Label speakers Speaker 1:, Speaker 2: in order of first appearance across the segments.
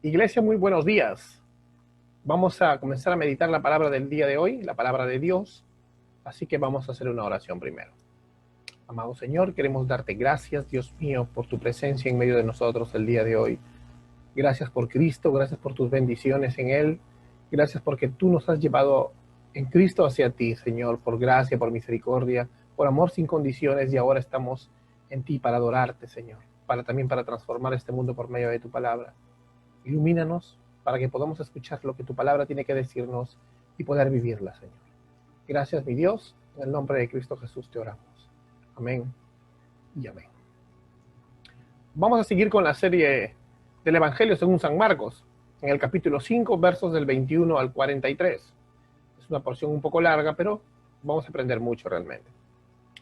Speaker 1: Iglesia, muy buenos días. Vamos a comenzar a meditar la palabra del día de hoy, la palabra de Dios. Así que vamos a hacer una oración primero. Amado Señor, queremos darte gracias, Dios mío, por tu presencia en medio de nosotros el día de hoy. Gracias por Cristo, gracias por tus bendiciones en Él. Gracias porque tú nos has llevado en Cristo hacia ti, Señor, por gracia, por misericordia, por amor sin condiciones, y ahora estamos en ti para adorarte, Señor, también para transformar este mundo por medio de tu palabra. Ilumínanos para que podamos escuchar lo que tu palabra tiene que decirnos y poder vivirla, Señor. Gracias, mi Dios. En el nombre de Cristo Jesús te oramos. Amén y amén. Vamos a seguir con la serie del Evangelio según San Marcos, en el capítulo 5, versos del 21 al 43. Es una porción un poco larga, pero vamos a aprender mucho realmente.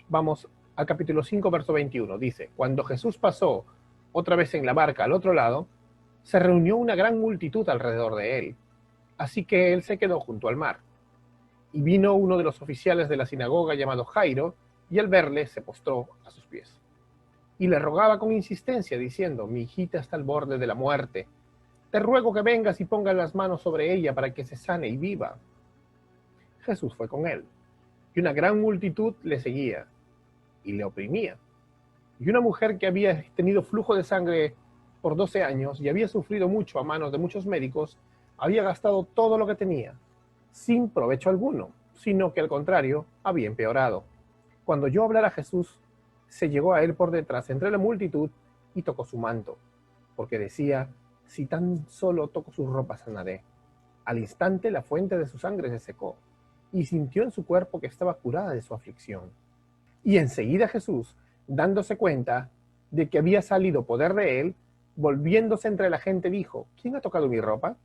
Speaker 1: Vamos al capítulo 5, verso 21. Dice: cuando Jesús pasó otra vez en la barca al otro lado, se reunió una gran multitud alrededor de él, así que él se quedó junto al mar. Y vino uno de los oficiales de la sinagoga llamado Jairo, y al verle se postró a sus pies. Y le rogaba con insistencia, diciendo: mi hijita está al borde de la muerte. Te ruego que vengas y pongas las manos sobre ella para que se sane y viva. Jesús fue con él, y una gran multitud le seguía y le oprimía. Y una mujer que había tenido flujo de sangre por 12 años y había sufrido mucho a manos de muchos médicos, había gastado todo lo que tenía, sin provecho alguno, sino que al contrario, había empeorado. Cuando oyó hablar a Jesús, se llegó a él por detrás entre la multitud y tocó su manto, porque decía: si tan solo toco sus ropas sanaré. Al instante la fuente de su sangre se secó, y sintió en su cuerpo que estaba curada de su aflicción. Y enseguida Jesús, dándose cuenta de que había salido poder de él, volviéndose entre la gente, dijo: ¿quién ha tocado mi ropa?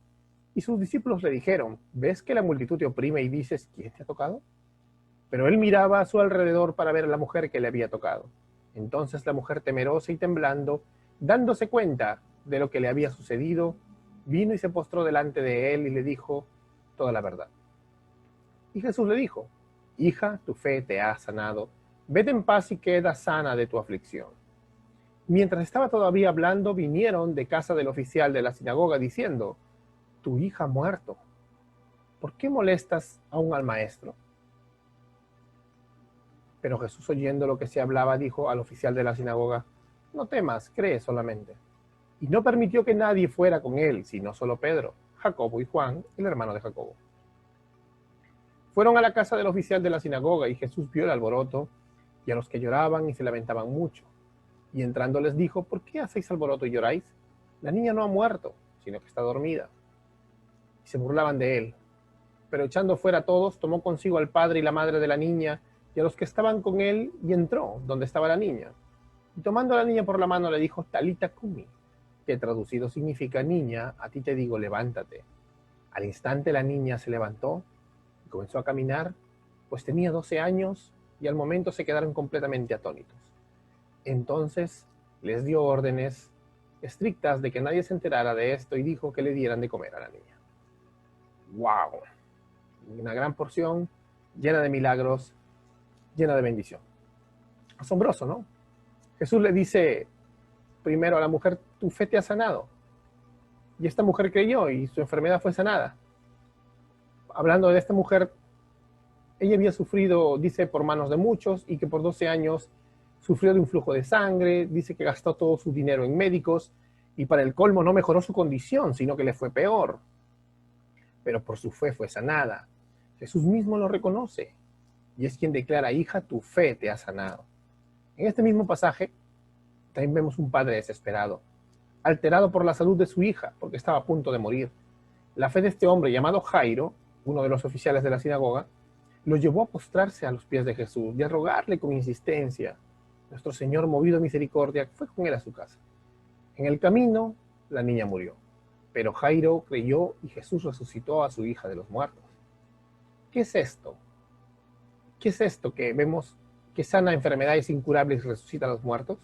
Speaker 1: Y sus discípulos le dijeron: ¿ves que la multitud te oprime y dices: ¿quién te ha tocado? Pero él miraba a su alrededor para ver a la mujer que le había tocado. Entonces la mujer, temerosa y temblando, dándose cuenta de lo que le había sucedido, vino y se postró delante de él y le dijo toda la verdad. Y Jesús le dijo: hija, tu fe te ha sanado. Vete en paz y queda sana de tu aflicción. Mientras estaba todavía hablando, vinieron de casa del oficial de la sinagoga diciendo: tu hija ha muerto. ¿Por qué molestas aún al maestro? Pero Jesús, oyendo lo que se hablaba, dijo al oficial de la sinagoga: no temas, cree solamente. Y no permitió que nadie fuera con él, sino solo Pedro, Jacobo y Juan, el hermano de Jacobo. Fueron a la casa del oficial de la sinagoga, y Jesús vio el alboroto y a los que lloraban y se lamentaban mucho. Y entrando les dijo: ¿por qué hacéis alboroto y lloráis? La niña no ha muerto, sino que está dormida. Y se burlaban de él. Pero echando fuera a todos, tomó consigo al padre y la madre de la niña y a los que estaban con él, y entró donde estaba la niña. Y tomando a la niña por la mano le dijo: Talita cumi, que traducido significa: niña, a ti te digo, levántate. Al instante la niña se levantó y comenzó a caminar, pues tenía 12 años, y al momento se quedaron completamente atónitos. Entonces les dio órdenes estrictas de que nadie se enterara de esto y dijo que le dieran de comer a la niña. ¡Wow! Una gran porción, llena de milagros, llena de bendición. Asombroso, ¿no? Jesús le dice primero a la mujer: tu fe te ha sanado. Y esta mujer creyó y su enfermedad fue sanada. Hablando de esta mujer, ella había sufrido, dice, por manos de muchos, y que por 12 años sufrió de un flujo de sangre. Dice que gastó todo su dinero en médicos y para el colmo no mejoró su condición, sino que le fue peor. Pero por su fe fue sanada. Jesús mismo lo reconoce y es quien declara: hija, tu fe te ha sanado. En este mismo pasaje también vemos un padre desesperado, alterado por la salud de su hija, porque estaba a punto de morir. La fe de este hombre llamado Jairo, uno de los oficiales de la sinagoga, lo llevó a postrarse a los pies de Jesús y a rogarle con insistencia. Nuestro Señor, movido a misericordia, fue con él a su casa. En el camino, la niña murió, pero Jairo creyó y Jesús resucitó a su hija de los muertos. ¿Qué es esto? ¿Qué es esto que vemos que sana enfermedades incurables y resucita a los muertos?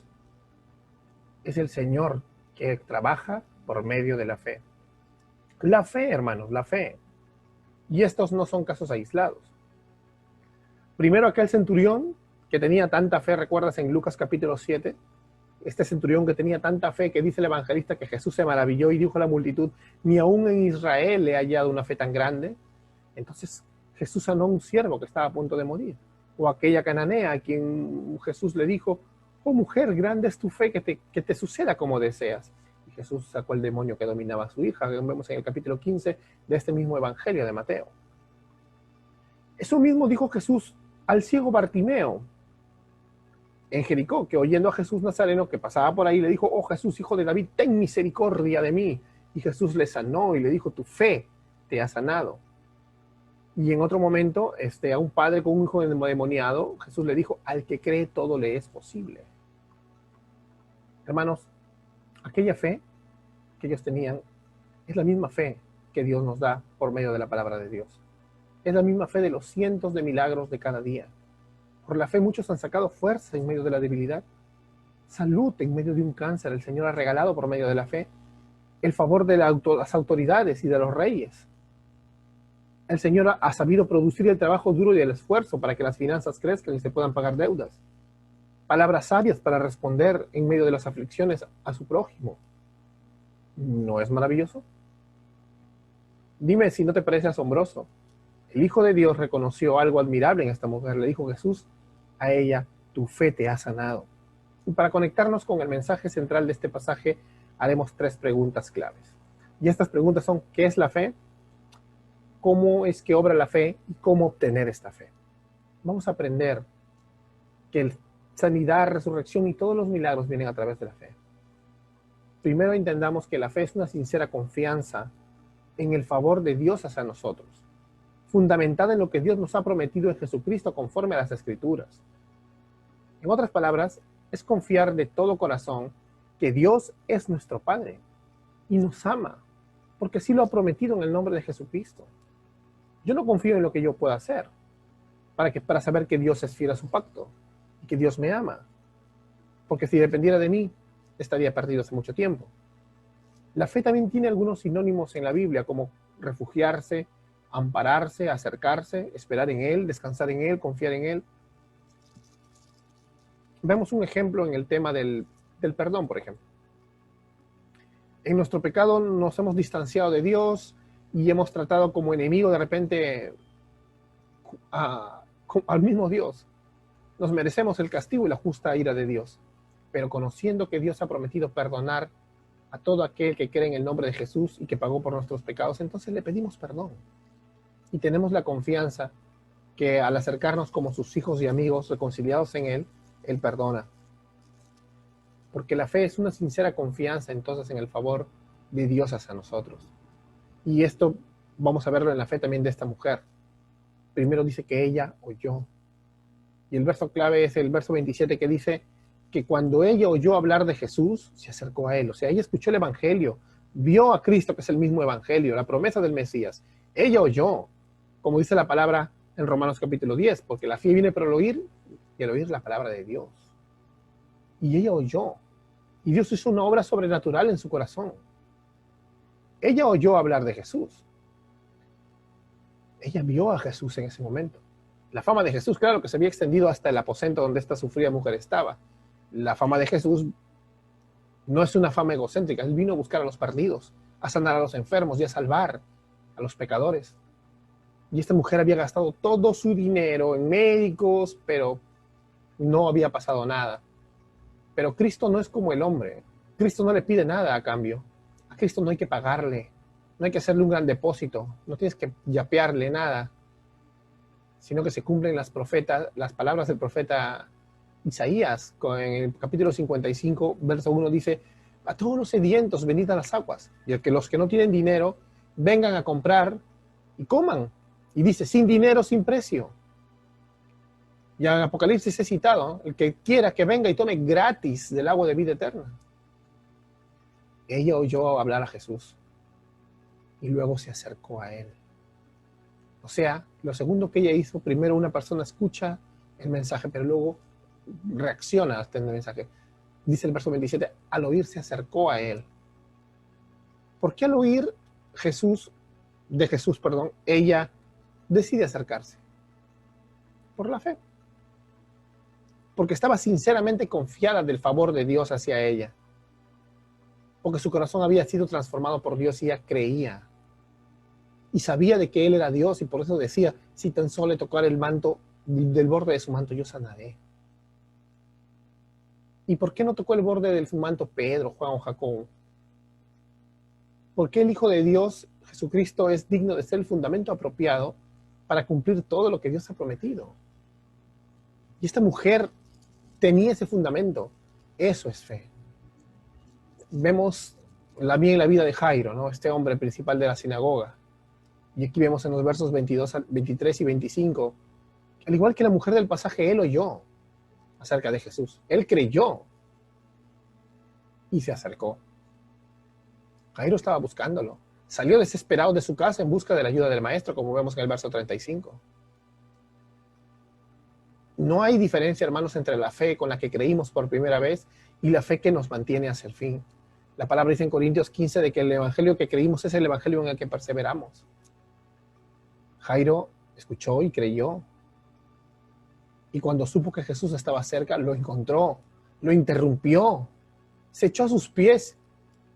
Speaker 1: Es el Señor que trabaja por medio de la fe. La fe, hermanos, la fe. Y estos no son casos aislados. Primero aquel centurión que tenía tanta fe, ¿recuerdas en Lucas capítulo 7? Este centurión que tenía tanta fe, que dice el evangelista que Jesús se maravilló y dijo a la multitud, ni aún en Israel he hallado una fe tan grande. Entonces Jesús sanó a un siervo que estaba a punto de morir. O aquella cananea a quien Jesús le dijo, oh mujer, grande es tu fe, que te suceda como deseas. Y Jesús sacó el demonio que dominaba a su hija, que vemos en el capítulo 15 de este mismo evangelio de Mateo. Eso mismo dijo Jesús al ciego Bartimeo en Jericó, que oyendo a Jesús Nazareno que pasaba por ahí, le dijo, oh Jesús, hijo de David, ten misericordia de mí. Y Jesús le sanó y le dijo, tu fe te ha sanado. Y en otro momento, a un padre con un hijo endemoniado, Jesús le dijo, al que cree todo le es posible. Hermanos, aquella fe que ellos tenían es la misma fe que Dios nos da por medio de la palabra de Dios. Es la misma fe de los cientos de milagros de cada día. Por la fe muchos han sacado fuerza en medio de la debilidad, salud en medio de un cáncer. El Señor ha regalado por medio de la fe el favor de las autoridades y de los reyes. El Señor ha sabido producir el trabajo duro y el esfuerzo para que las finanzas crezcan y se puedan pagar deudas. Palabras sabias para responder en medio de las aflicciones a su prójimo. ¿No es maravilloso? Dime si no te parece asombroso. El Hijo de Dios reconoció algo admirable en esta mujer. Le dijo Jesús a ella, tu fe te ha sanado. Y para conectarnos con el mensaje central de este pasaje, haremos 3 preguntas claves. Y estas preguntas son, ¿qué es la fe? ¿Cómo es que obra la fe? ¿Y cómo obtener esta fe? Vamos a aprender que sanidad, resurrección y todos los milagros vienen a través de la fe. Primero entendamos que la fe es una sincera confianza en el favor de Dios hacia nosotros, fundamentada en lo que Dios nos ha prometido en Jesucristo conforme a las Escrituras. En otras palabras, es confiar de todo corazón que Dios es nuestro Padre y nos ama, porque así lo ha prometido en el nombre de Jesucristo. Yo no confío en lo que yo pueda hacer, para saber que Dios es fiel a su pacto y que Dios me ama, porque si dependiera de mí, estaría perdido hace mucho tiempo. La fe también tiene algunos sinónimos en la Biblia, como refugiarse, ampararse, acercarse, esperar en Él, descansar en Él, confiar en Él. Vemos un ejemplo en el tema del perdón, por ejemplo. En nuestro pecado nos hemos distanciado de Dios y hemos tratado como enemigo de repente al mismo Dios. Nos merecemos el castigo y la justa ira de Dios. Pero conociendo que Dios ha prometido perdonar a todo aquel que cree en el nombre de Jesús y que pagó por nuestros pecados, entonces le pedimos perdón. Y tenemos la confianza que al acercarnos como sus hijos y amigos reconciliados en Él, Él perdona. Porque la fe es una sincera confianza entonces en el favor de Dios hacia nosotros. Y esto vamos a verlo en la fe también de esta mujer. Primero dice que ella oyó. Y el verso clave es el verso 27 que dice que cuando ella oyó hablar de Jesús, se acercó a Él. O sea, ella escuchó el Evangelio, vio a Cristo, que es el mismo Evangelio, la promesa del Mesías. Ella oyó, como dice la palabra en Romanos capítulo 10, porque la fe viene por el oír y el oír la palabra de Dios. Y ella oyó. Y Dios hizo una obra sobrenatural en su corazón. Ella oyó hablar de Jesús. Ella vio a Jesús en ese momento. La fama de Jesús, claro, que se había extendido hasta el aposento donde esta sufrida mujer estaba. La fama de Jesús no es una fama egocéntrica. Él vino a buscar a los perdidos, a sanar a los enfermos y a salvar a los pecadores. Y esta mujer había gastado todo su dinero en médicos, pero no había pasado nada. Pero Cristo no es como el hombre. Cristo no le pide nada a cambio. A Cristo no hay que pagarle, no hay que hacerle un gran depósito, no tienes que yapearle nada, sino que se cumplen las palabras del profeta Isaías. En el capítulo 55, verso 1 dice, a todos los sedientos venid a las aguas, y que los que no tienen dinero vengan a comprar y coman. Y dice, sin dinero, sin precio. Y en Apocalipsis es citado, el que quiera que venga y tome gratis del agua de vida eterna. Ella oyó hablar a Jesús y luego se acercó a Él. O sea, lo segundo que ella hizo, primero una persona escucha el mensaje, pero luego reacciona a este mensaje. Dice el verso 27, al oír se acercó a Él. ¿Por qué al oír de Jesús, ella decide acercarse? Por la fe. porque estaba sinceramente confiada del favor de Dios hacia ella, porque su corazón había sido transformado por Dios y ella creía y sabía de que Él era Dios, y por eso decía, si tan solo le tocara el manto, del borde de su manto, yo sanaré. ¿Y por qué no tocó el borde de su manto Pedro, Juan o Jacobo? Porque el Hijo de Dios, Jesucristo, es digno de ser el fundamento apropiado para cumplir todo lo que Dios ha prometido. Y esta mujer tenía ese fundamento. Eso es fe. Vemos bien la vida de Jairo, ¿no? Este hombre principal de la sinagoga. Y aquí vemos en los versos 23 y 25, al igual que la mujer del pasaje, él oyó acerca de Jesús. Él creyó y se acercó. Jairo estaba buscándolo. Salió desesperado de su casa en busca de la ayuda del maestro, como vemos en el verso 35. No hay diferencia, hermanos, entre la fe con la que creímos por primera vez y la fe que nos mantiene hacia el fin. La palabra dice en Corintios 15 de que el evangelio que creímos es el evangelio en el que perseveramos. Jairo escuchó y creyó. Y cuando supo que Jesús estaba cerca, lo encontró, lo interrumpió, se echó a sus pies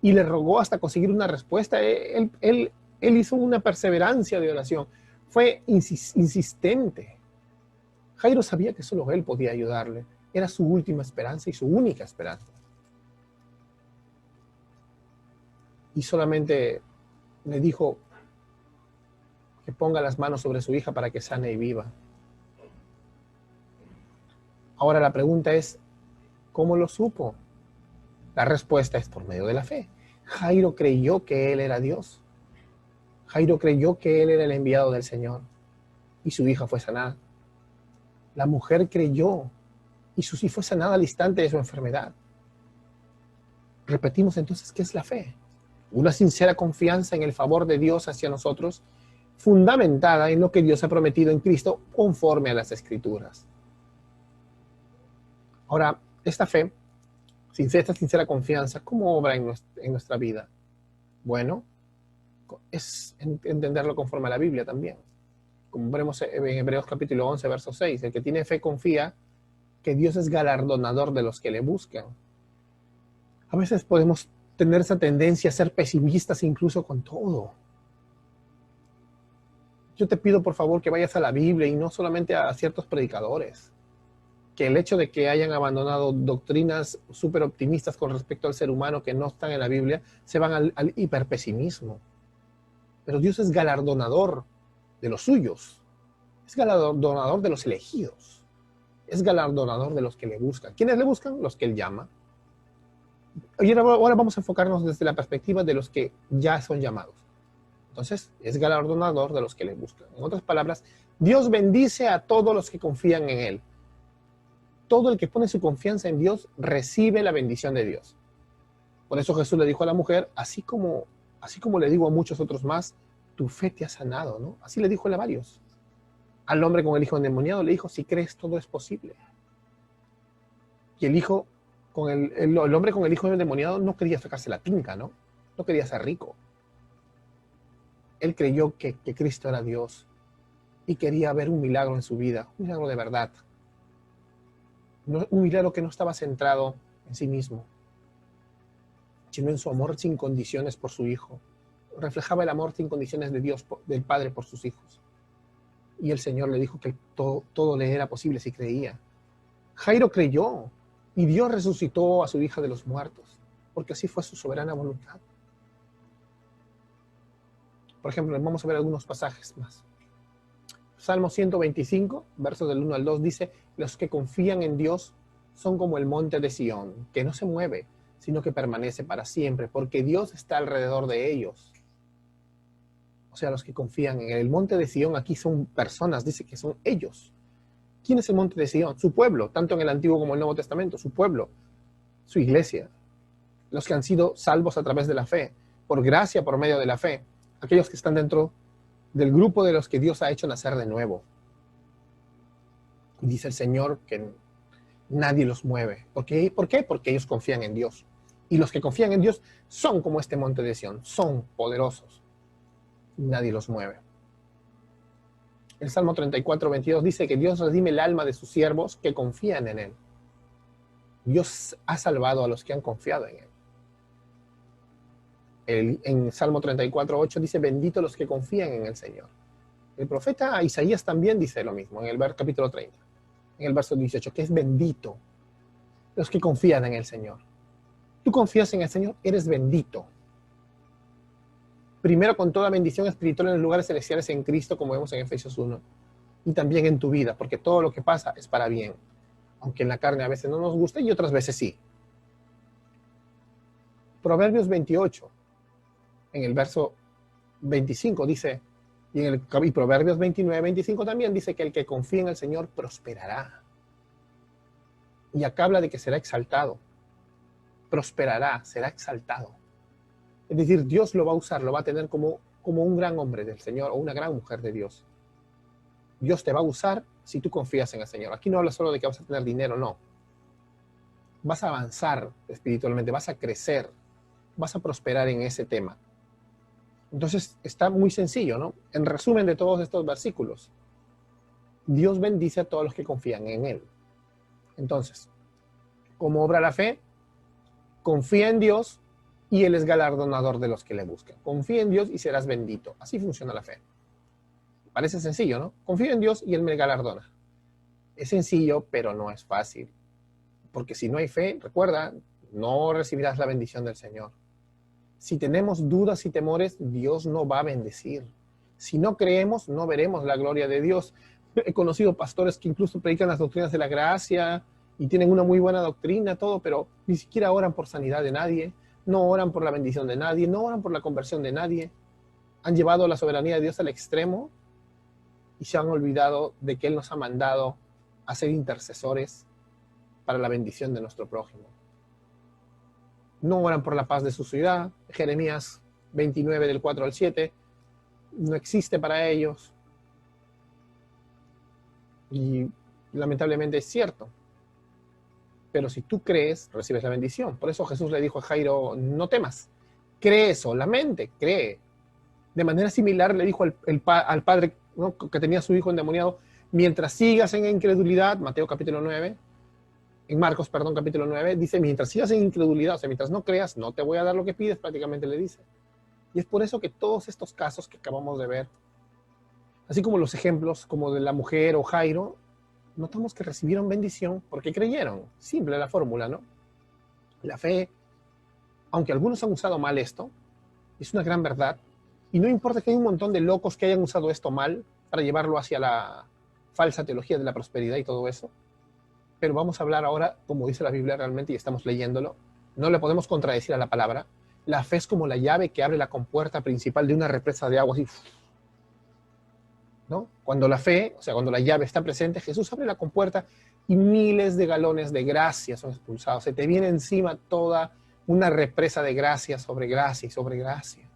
Speaker 1: y le rogó hasta conseguir una respuesta. Él hizo una perseverancia de oración. Fue insistente. Jairo sabía que solo él podía ayudarle. Era su última esperanza y su única esperanza. Y solamente le dijo que ponga las manos sobre su hija para que sane y viva. Ahora la pregunta es, ¿cómo lo supo? La respuesta es por medio de la fe. Jairo creyó que él era Dios. Jairo creyó que él era el enviado del Señor. Y su hija fue sanada. La mujer creyó y fue sanada al instante de su enfermedad. Repetimos entonces, ¿qué es la fe? Una sincera confianza en el favor de Dios hacia nosotros, fundamentada en lo que Dios ha prometido en Cristo conforme a las Escrituras. Ahora, esta fe, esta sincera confianza, ¿cómo obra en nuestra vida? Bueno, es entenderlo conforme a la Biblia también. Como veremos en Hebreos capítulo 11, verso 6, el que tiene fe confía que Dios es galardonador de los que le buscan. A veces podemos tener esa tendencia a ser pesimistas incluso con todo. Yo te pido por favor que vayas a la Biblia y no solamente a ciertos predicadores. Que el hecho de que hayan abandonado doctrinas súper optimistas con respecto al ser humano que no están en la Biblia, se van al hiperpesimismo. Pero Dios es galardonador de los suyos. Es galardonador de los elegidos. Es galardonador de los que le buscan. ¿Quiénes le buscan? Los que Él llama. Y ahora vamos a enfocarnos desde la perspectiva de los que ya son llamados. Entonces, es galardonador de los que le buscan. En otras palabras, Dios bendice a todos los que confían en Él. Todo el que pone su confianza en Dios recibe la bendición de Dios. Por eso Jesús le dijo a la mujer, así como le digo a muchos otros más, tu fe te ha sanado, ¿no? Así le dijo él a varios. Al hombre con el hijo endemoniado le dijo, si crees, todo es posible. Y el hombre con el hijo endemoniado no quería sacarse la tinca, ¿no? No quería ser rico. Él creyó que Cristo era Dios y quería ver un milagro en su vida, un milagro de verdad. Un milagro que no estaba centrado en sí mismo, sino en su amor sin condiciones por su hijo. Reflejaba el amor sin condiciones de Dios, del Padre por sus hijos. Y el Señor le dijo que todo le era posible si creía. Jairo creyó y Dios resucitó a su hija de los muertos, porque así fue su soberana voluntad. Por ejemplo, vamos a ver algunos pasajes más. Salmo 125, versos del 1 al 2, dice, los que confían en Dios son como el monte de Sión, que no se mueve, sino que permanece para siempre, porque Dios está alrededor de ellos. O sea, los que confían en el monte de Sión, aquí son personas, dice que son ellos. ¿Quién es el monte de Sión? Su pueblo, tanto en el Antiguo como en el Nuevo Testamento, su pueblo, su iglesia. Los que han sido salvos a través de la fe, por gracia, por medio de la fe. Aquellos que están dentro del grupo de los que Dios ha hecho nacer de nuevo. Y dice el Señor que nadie los mueve. ¿Por qué? Porque ellos confían en Dios. Y los que confían en Dios son como este monte de Sión, son poderosos. Nadie los mueve. El Salmo 34, 22 dice que Dios redime el alma de sus siervos que confían en Él. Dios ha salvado a los que han confiado en Él. En Salmo 34:8 dice, bendito los que confían en el Señor. El profeta Isaías también dice lo mismo en el capítulo 30, en el verso 18, que es bendito los que confían en el Señor. Tú confías en el Señor, eres bendito. Primero con toda bendición espiritual en los lugares celestiales en Cristo, como vemos en Efesios 1, y también en tu vida, porque todo lo que pasa es para bien, aunque en la carne a veces no nos guste y otras veces sí. Proverbios 28, en el verso 25 dice, y Proverbios 29:25 también dice que el que confía en el Señor prosperará. Y acá habla de que será exaltado. Prosperará, será exaltado. Es decir, Dios lo va a usar, lo va a tener como un gran hombre del Señor o una gran mujer de Dios. Dios te va a usar si tú confías en el Señor. Aquí no habla solo de que vas a tener dinero, no. Vas a avanzar espiritualmente, vas a crecer, vas a prosperar en ese tema. Entonces está muy sencillo, ¿no? En resumen de todos estos versículos, Dios bendice a todos los que confían en Él. Entonces, ¿cómo obra la fe? Confía en Dios y Él es galardonador de los que le buscan. Confía en Dios y serás bendito. Así funciona la fe. Parece sencillo, ¿no? Confío en Dios y Él me galardona. Es sencillo, pero no es fácil. Porque si no hay fe, recuerda, no recibirás la bendición del Señor. Si tenemos dudas y temores, Dios no va a bendecir. Si no creemos, no veremos la gloria de Dios. He conocido pastores que incluso predican las doctrinas de la gracia y tienen una muy buena doctrina, todo, pero ni siquiera oran por sanidad de nadie, no oran por la bendición de nadie, no oran por la conversión de nadie. Han llevado la soberanía de Dios al extremo y se han olvidado de que Él nos ha mandado a ser intercesores para la bendición de nuestro prójimo. No oran por la paz de su ciudad. Jeremías 29 del 4 al 7 no existe para ellos. Y lamentablemente es cierto. Pero si tú crees, recibes la bendición. Por eso Jesús le dijo a Jairo, no temas, cree solamente, cree. De manera similar le dijo al padre, ¿no?, que tenía a su hijo endemoniado, mientras sigas en incredulidad, Mateo capítulo 9, en Marcos, perdón, capítulo 9, dice, mientras sigas en incredulidad, o sea, mientras no creas, no te voy a dar lo que pides, prácticamente le dice. Y es por eso que todos estos casos que acabamos de ver, así como los ejemplos como de la mujer o Jairo, notamos que recibieron bendición porque creyeron. Simple la fórmula, ¿no? La fe, aunque algunos han usado mal esto, es una gran verdad. Y no importa que hay un montón de locos que hayan usado esto mal para llevarlo hacia la falsa teología de la prosperidad y todo eso. Pero vamos a hablar ahora, como dice la Biblia realmente, y estamos leyéndolo. No le podemos contradecir a la palabra. La fe es como la llave que abre la compuerta principal de una represa de agua, así, ¿no? Cuando la fe, o sea, cuando la llave está presente, Jesús abre la compuerta y miles de galones de gracia son expulsados. Se te viene encima toda una represa de gracia sobre gracia y sobre gracia.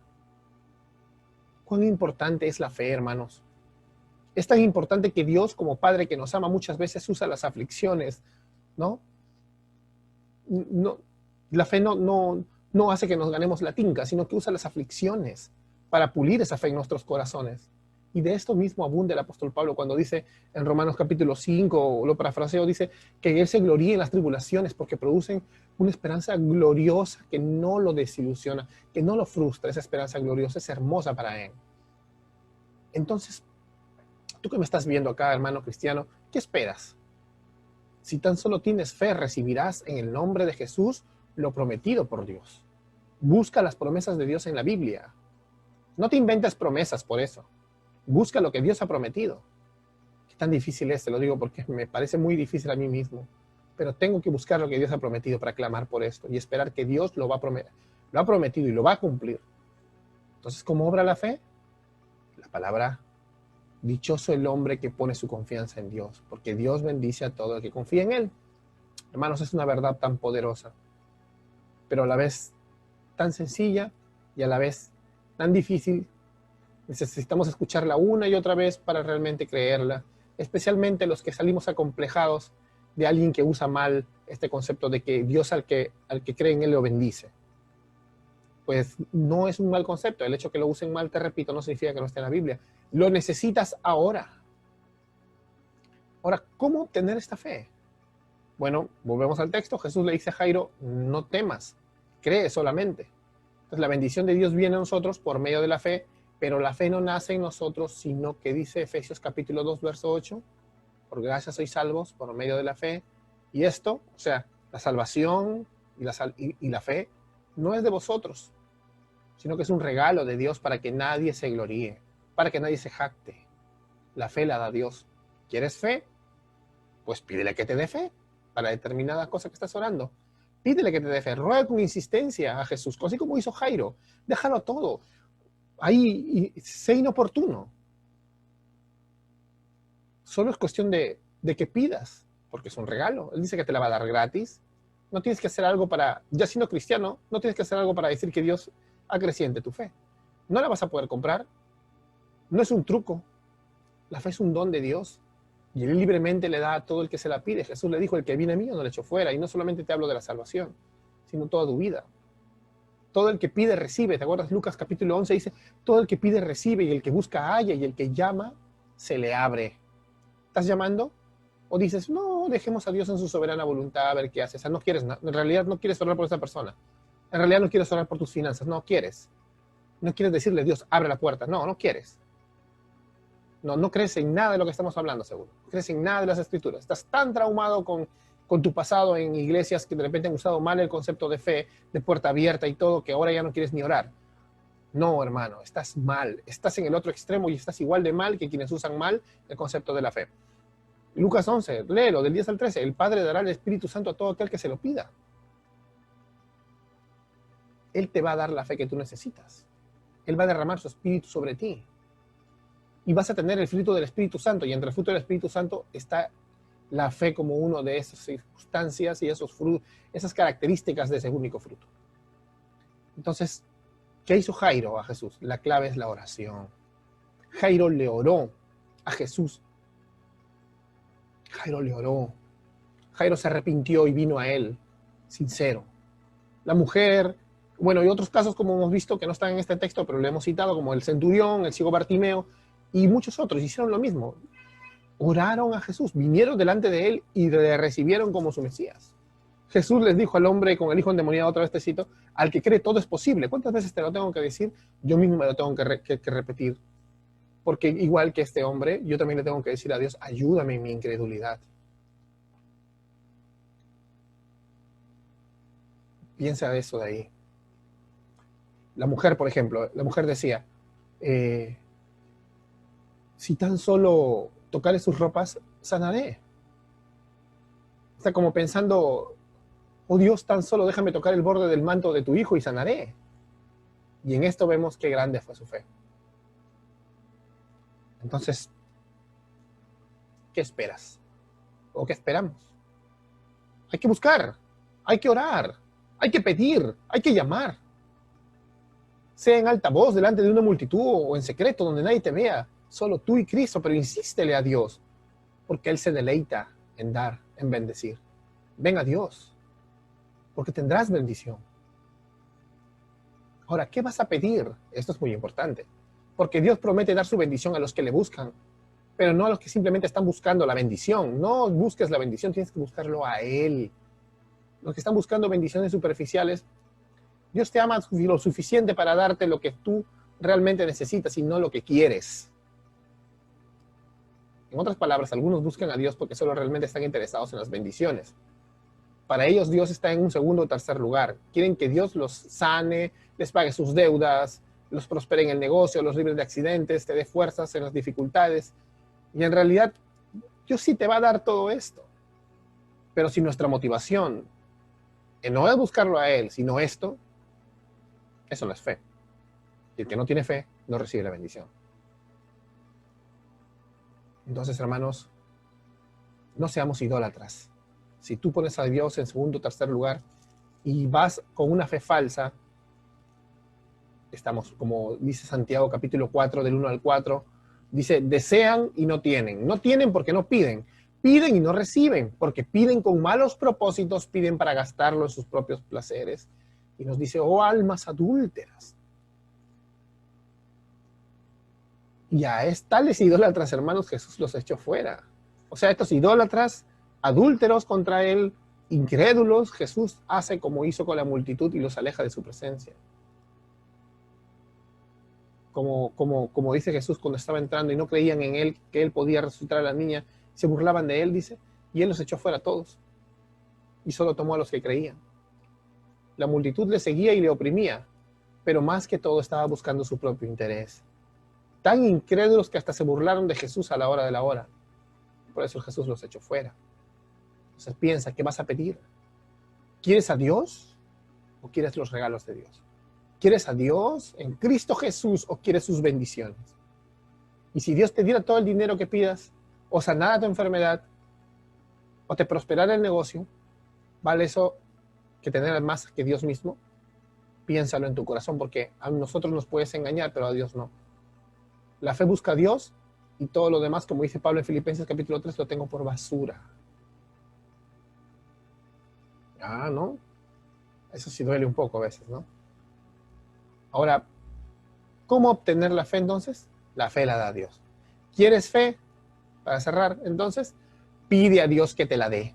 Speaker 1: ¿Cuán importante es la fe, hermanos? Es tan importante que Dios, como Padre que nos ama, muchas veces usa las aflicciones, ¿no? La fe no hace que nos ganemos la tinca, sino que usa las aflicciones para pulir esa fe en nuestros corazones. Y de esto mismo abunda el apóstol Pablo cuando dice en Romanos capítulo 5, lo parafraseo, dice que él se gloríe en las tribulaciones porque producen una esperanza gloriosa que no lo desilusiona, que no lo frustra. Esa esperanza gloriosa es hermosa para él. Entonces, tú que me estás viendo acá, hermano cristiano, ¿qué esperas? Si tan solo tienes fe, recibirás en el nombre de Jesús lo prometido por Dios. Busca las promesas de Dios en la Biblia. No te inventes promesas por eso. Busca lo que Dios ha prometido. Qué tan difícil es, te lo digo porque me parece muy difícil a mí mismo. Pero tengo que buscar lo que Dios ha prometido para clamar por esto y esperar que Dios lo ha prometido y lo va a cumplir. Entonces, ¿cómo obra la fe? La palabra, dichoso el hombre que pone su confianza en Dios, porque Dios bendice a todo el que confía en Él. Hermanos, es una verdad tan poderosa, pero a la vez tan sencilla y a la vez tan difícil. Necesitamos escucharla una y otra vez para realmente creerla, especialmente los que salimos acomplejados de alguien que usa mal este concepto de que Dios al que cree en Él lo bendice. Pues no es un mal concepto. El hecho de que lo usen mal, te repito, no significa que no esté en la Biblia. Lo necesitas ahora. Ahora, ¿cómo obtener esta fe? Bueno, volvemos al texto. Jesús le dice a Jairo, no temas, cree solamente. Entonces la bendición de Dios viene a nosotros por medio de la fe, pero la fe no nace en nosotros, sino que dice Efesios capítulo 2, verso 8, por gracia sois salvos por medio de la fe. Y esto, o sea, la salvación y la fe, no es de vosotros, sino que es un regalo de Dios para que nadie se gloríe, para que nadie se jacte. La fe la da Dios. ¿Quieres fe? Pues pídele que te dé fe para determinada cosa que estás orando. Pídele que te dé fe. Ruega con insistencia a Jesús, así como hizo Jairo. Déjalo todo. Ahí, sé inoportuno. Solo es cuestión de que pidas, porque es un regalo. Él dice que te la va a dar gratis. No tienes que hacer algo para, ya siendo cristiano, no tienes que hacer algo para decir que Dios acreciente tu fe. No la vas a poder comprar. No es un truco. La fe es un don de Dios. Y Él libremente le da a todo el que se la pide. Jesús le dijo, el que viene a mí yo no le echo fuera. Y no solamente te hablo de la salvación, sino toda tu vida. Todo el que pide, recibe. ¿Te acuerdas? Lucas capítulo 11 dice, todo el que pide, recibe. Y el que busca, halla. Y el que llama, se le abre. ¿Estás llamando? O dices, no, dejemos a Dios en su soberana voluntad a ver qué hace. O sea, no quieres, en realidad no quieres orar por esa persona. En realidad no quieres orar por tus finanzas. No quieres. No quieres decirle, Dios, abre la puerta. No, no quieres. No crees en nada de lo que estamos hablando, seguro. No crees en nada de las escrituras. Estás tan traumado con tu pasado en iglesias que de repente han usado mal el concepto de fe, de puerta abierta y todo, que ahora ya no quieres ni orar. No, hermano, estás mal. Estás en el otro extremo y estás igual de mal que quienes usan mal el concepto de la fe. Lucas 11, léelo, del 10 al 13. El Padre dará el Espíritu Santo a todo aquel que se lo pida. Él te va a dar la fe que tú necesitas. Él va a derramar su Espíritu sobre ti. Y vas a tener el fruto del Espíritu Santo. Y entre el fruto del Espíritu Santo está la fe como una de esas circunstancias y esas características de ese único fruto. Entonces, ¿qué hizo Jairo a Jesús? La clave es la oración. Jairo le oró a Jesús. Jairo le oró. Jairo se arrepintió y vino a él, sincero. La mujer, bueno, y otros casos como hemos visto que no están en este texto, pero lo hemos citado, como el centurión, el ciego Bartimeo, y muchos otros hicieron lo mismo. Oraron a Jesús, vinieron delante de él y le recibieron como su Mesías. Jesús les dijo al hombre con el hijo endemoniado, otra vez te cito, al que cree todo es posible. ¿Cuántas veces te lo tengo que decir? Yo mismo me lo tengo que repetir. Porque igual que este hombre, yo también le tengo que decir a Dios, ayúdame en mi incredulidad. Piensa eso de ahí. La mujer, por ejemplo, la mujer decía, si tan solo tocaré sus ropas, sanaré. Está como pensando, oh Dios, tan solo déjame tocar el borde del manto de tu hijo y sanaré. Y en esto vemos qué grande fue su fe. Entonces, ¿qué esperas? ¿O qué esperamos? Hay que buscar, hay que orar, hay que pedir, hay que llamar. Sea en alta voz, delante de una multitud o en secreto, donde nadie te vea. Solo tú y Cristo, pero insístele a Dios, porque Él se deleita en dar, en bendecir. Ven a Dios, porque tendrás bendición. Ahora, ¿qué vas a pedir? Esto es muy importante, porque Dios promete dar su bendición a los que le buscan, pero no a los que simplemente están buscando la bendición. No busques la bendición, tienes que buscarlo a Él. Los que están buscando bendiciones superficiales, Dios te ama lo suficiente para darte lo que tú realmente necesitas y no lo que quieres. En otras palabras, algunos buscan a Dios porque solo realmente están interesados en las bendiciones. Para ellos Dios está en un segundo o tercer lugar. Quieren que Dios los sane, les pague sus deudas, los prospere en el negocio, los libre de accidentes, te dé fuerzas en las dificultades. Y en realidad, Dios sí te va a dar todo esto. Pero si nuestra motivación no es buscarlo a Él, sino esto, eso no es fe. Y el que no tiene fe no recibe la bendición. Entonces, hermanos, no seamos idólatras. Si tú pones a Dios en segundo o tercer lugar y vas con una fe falsa, estamos, como dice Santiago capítulo 4, del 1 al 4, dice, desean y no tienen. No tienen porque no piden. Piden y no reciben, porque piden con malos propósitos, piden para gastarlo en sus propios placeres. Y nos dice, oh almas adúlteras. Y a tales idólatras, hermanos, Jesús los echó fuera. O sea, estos idólatras adúlteros contra él, incrédulos, Jesús hace como hizo con la multitud y los aleja de su presencia. Como dice Jesús cuando estaba entrando y no creían en él, que él podía resucitar a la niña, se burlaban de él, dice, y él los echó fuera a todos. Y solo tomó a los que creían. La multitud le seguía y le oprimía, pero más que todo estaba buscando su propio interés. Tan incrédulos que hasta se burlaron de Jesús a la hora de la hora. Por eso Jesús los echó fuera. Entonces piensa, ¿qué vas a pedir? ¿Quieres a Dios o quieres los regalos de Dios? ¿Quieres a Dios en Cristo Jesús o quieres sus bendiciones? Y si Dios te diera todo el dinero que pidas, o sanara tu enfermedad, o te prosperara el negocio, ¿vale eso que tener más que Dios mismo? Piénsalo en tu corazón, porque a nosotros nos puedes engañar, pero a Dios no. La fe busca a Dios y todo lo demás, como dice Pablo en Filipenses capítulo 3, lo tengo por basura. Ah, ¿no? Eso sí duele un poco a veces, ¿no? Ahora, ¿cómo obtener la fe entonces? La fe la da Dios. ¿Quieres fe? Para cerrar, entonces, pide a Dios que te la dé.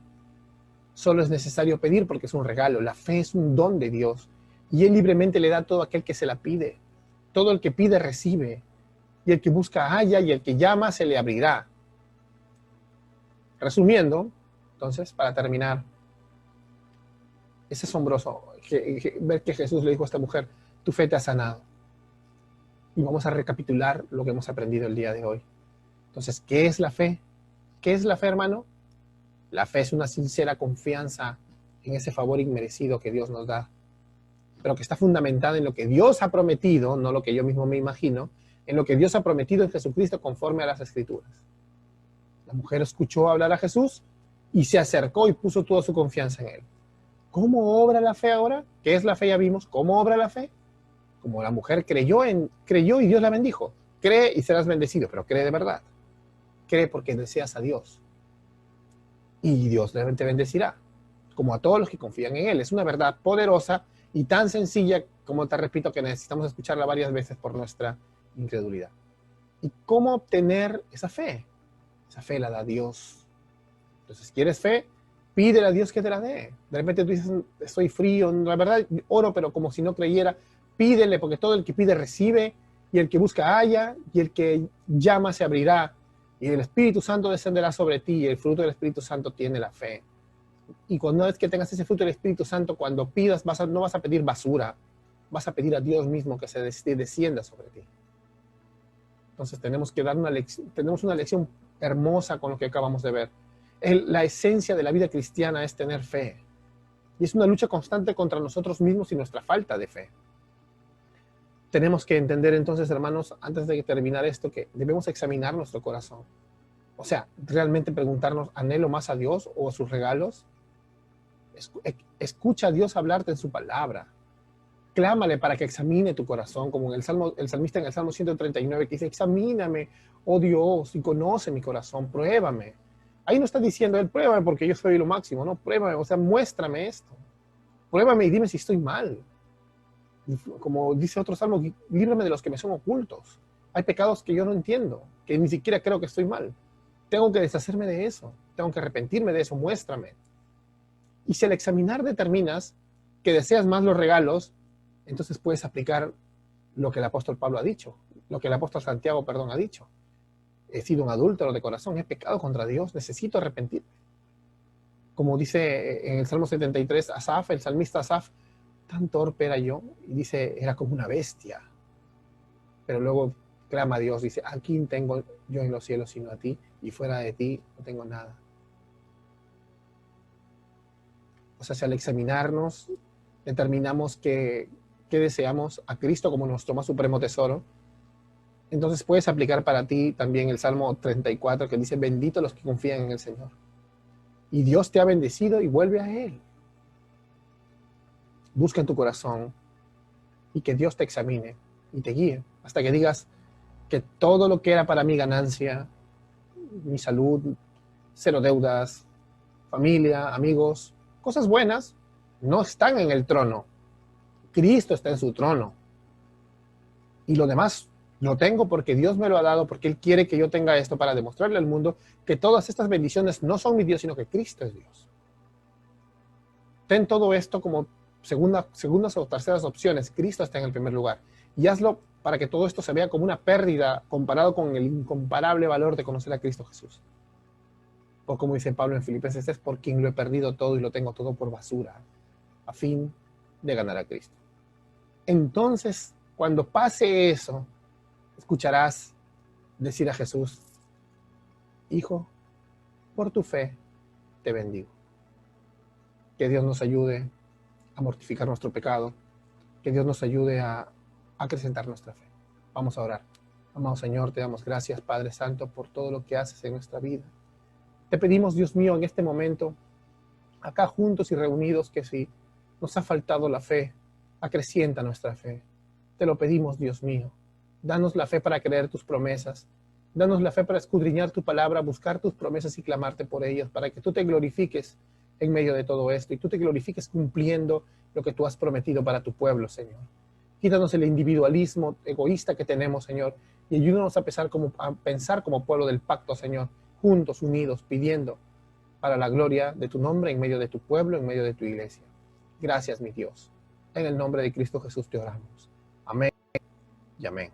Speaker 1: Solo es necesario pedir porque es un regalo. La fe es un don de Dios y Él libremente le da a todo aquel que se la pide. Todo el que pide recibe, y el que busca halla, y el que llama se le abrirá. Resumiendo, entonces, para terminar, es asombroso ver que Jesús le dijo a esta mujer, tu fe te ha sanado. Y vamos a recapitular lo que hemos aprendido el día de hoy. Entonces, ¿qué es la fe? ¿Qué es la fe, hermano? La fe es una sincera confianza en ese favor inmerecido que Dios nos da, pero que está fundamentada en lo que Dios ha prometido, no lo que yo mismo me imagino, en lo que Dios ha prometido en Jesucristo conforme a las Escrituras. La mujer escuchó hablar a Jesús y se acercó y puso toda su confianza en Él. ¿Cómo obra la fe ahora? ¿Qué es la fe? Ya vimos. ¿Cómo obra la fe? Como la mujer creyó y Dios la bendijo. Cree y serás bendecido, pero cree de verdad. Cree porque deseas a Dios. Y Dios te bendecirá, como a todos los que confían en Él. Es una verdad poderosa y tan sencilla, como te repito, que necesitamos escucharla varias veces por nuestra incredulidad. ¿Y cómo obtener esa fe? Esa fe la da Dios. Entonces, ¿quieres fe? Pídele a Dios que te la dé. De repente tú dices, estoy frío, la verdad oro, pero como si no creyera. Pídele, porque todo el que pide recibe, y el que busca halla, y el que llama se abrirá. Y el Espíritu Santo descenderá sobre ti, y el fruto del Espíritu Santo tiene la fe. Y cuando es que tengas ese fruto del Espíritu Santo, cuando pidas, no vas a pedir basura, vas a pedir a Dios mismo que se descienda sobre ti. Entonces tenemos que dar tenemos una lección hermosa con lo que acabamos de ver. La esencia de la vida cristiana es tener fe. Y es una lucha constante contra nosotros mismos y nuestra falta de fe. Tenemos que entender entonces, hermanos, antes de terminar esto, que debemos examinar nuestro corazón. O sea, realmente preguntarnos, ¿anhelo más a Dios o a sus regalos? Escucha a Dios hablarte en su palabra. Clámale para que examine tu corazón, como en el salmista en el Salmo 139, que dice, examíname, oh Dios, y conoce mi corazón, pruébame. Ahí no está diciendo él, pruébame porque yo soy lo máximo, no, pruébame, o sea, muéstrame esto. Pruébame y dime si estoy mal. Y como dice otro salmo, líbrame de los que me son ocultos. Hay pecados que yo no entiendo, que ni siquiera creo que estoy mal. Tengo que deshacerme de eso, tengo que arrepentirme de eso, muéstrame. Y si al examinar determinas que deseas más los regalos, entonces puedes aplicar lo que el apóstol Pablo ha dicho, lo que el apóstol Santiago, ha dicho. He sido un adúltero de corazón, he pecado contra Dios, necesito arrepentirme. Como dice en el Salmo 73, Asaf, el salmista Asaf, tan torpe era yo, y dice, era como una bestia. Pero luego clama a Dios, dice, ¿a quién tengo yo en los cielos sino a ti? Y fuera de ti no tengo nada. O sea, si al examinarnos determinamos que deseamos a Cristo como nuestro más supremo tesoro, entonces puedes aplicar para ti también el Salmo 34 que dice, bendito los que confían en el Señor. Y Dios te ha bendecido y vuelve a Él. Busca en tu corazón y que Dios te examine y te guíe hasta que digas que todo lo que era para mi ganancia, mi salud, cero deudas, familia, amigos, cosas buenas, no están en el trono. Cristo está en su trono. Y lo demás Lo tengo porque Dios me lo ha dado, porque Él quiere que yo tenga esto para demostrarle al mundo que todas estas bendiciones no son mi Dios, sino que Cristo es Dios. Ten todo esto como segundas o terceras opciones. Cristo está en el primer lugar. Y hazlo para que todo esto se vea como una pérdida comparado con el incomparable valor de conocer a Cristo Jesús. O como dice Pablo en Filipenses, es por quien lo he perdido todo y lo tengo todo por basura, a fin de ganar a Cristo. Entonces, cuando pase eso, escucharás decir a Jesús: Hijo, por tu fe te bendigo. Que Dios nos ayude a mortificar nuestro pecado, que Dios nos ayude a acrecentar nuestra fe. Vamos a orar. Amado Señor, te damos gracias, Padre Santo, por todo lo que haces en nuestra vida. Te pedimos, Dios mío, en este momento, acá juntos y reunidos, que si nos ha faltado la fe, acrecienta nuestra fe. Te lo pedimos, Dios mío. Danos la fe para creer tus promesas. Danos la fe para escudriñar tu palabra, buscar tus promesas y clamarte por ellas, para que tú te glorifiques en medio de todo esto y tú te glorifiques cumpliendo lo que tú has prometido para tu pueblo, Señor. Quítanos el individualismo egoísta que tenemos, Señor, y ayúdanos a pensar como pueblo del pacto, Señor, juntos, unidos, pidiendo para la gloria de tu nombre en medio de tu pueblo, en medio de tu iglesia. Gracias, mi Dios. En el nombre de Cristo Jesús te oramos. Amén y amén.